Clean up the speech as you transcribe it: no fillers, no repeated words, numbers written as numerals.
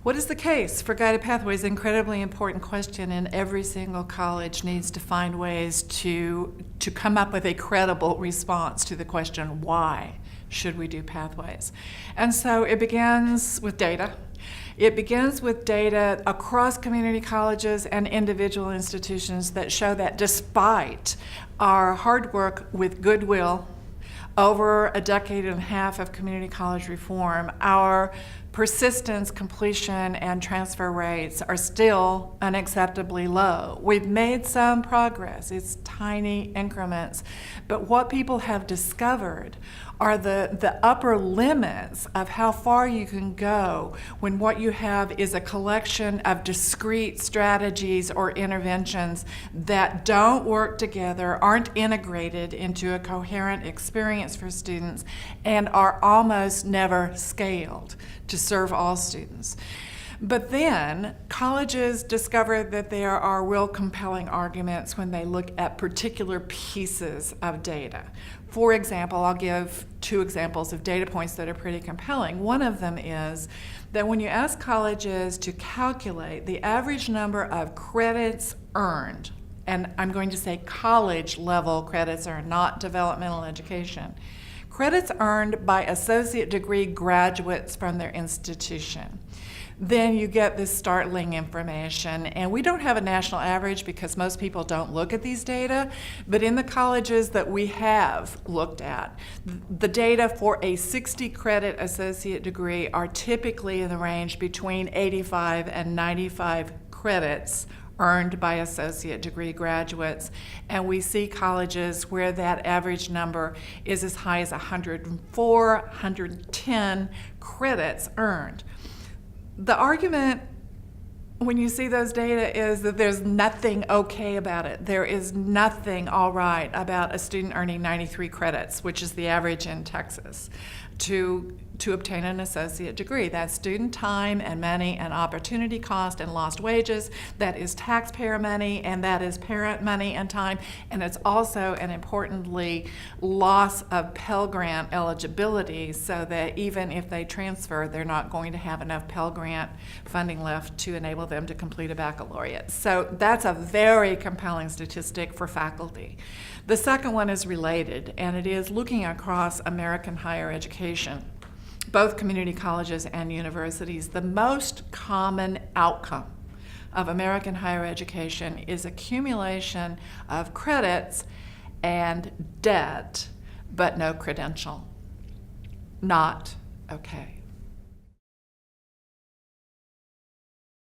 What is the case for guided pathways? Incredibly important question, and every single college needs to find ways to come up with a credible response to the question, why should we do pathways? And so it begins with data. It begins with data across community colleges and individual institutions that show that despite our hard work with goodwill over a decade and a half of community college reform, our persistence, completion, and transfer rates are still unacceptably low. We've made some progress. It's tiny increments. But what people have discovered are the upper limits of how far you can go when what you have is a collection of discrete strategies or interventions that don't work together, aren't integrated into a coherent experience for students, and are almost never scaled to serve all students. But then colleges discover that there are real compelling arguments when they look at particular pieces of data. For example, I'll give two examples of data points that are pretty compelling. One of them is that when you ask colleges to calculate the average number of credits earned, and I'm going to say college level credits earned, not developmental education, credits earned by associate degree graduates from their institution, then you get this startling information. And we don't have a national average because most people don't look at these data, but in the colleges that we have looked at, the data for a 60 credit associate degree are typically in the range between 85 and 95 credits earned by associate degree graduates, and we see colleges where that average number is as high as 104, 110 credits earned. The argument when you see those data is that there's nothing okay about it. There is nothing all right about a student earning 93 credits, which is the average in Texas, to obtain an associate degree. That's student time and money and opportunity cost and lost wages. That is taxpayer money, and that is parent money and time. And it's also, and importantly, loss of Pell Grant eligibility, so that even if they transfer, they're not going to have enough Pell Grant funding left to enable them to complete a baccalaureate. So that's a very compelling statistic for faculty. The second one is related, and it is looking across American higher education, both community colleges and universities. The most common outcome of American higher education is accumulation of credits and debt, but no credential. Not okay.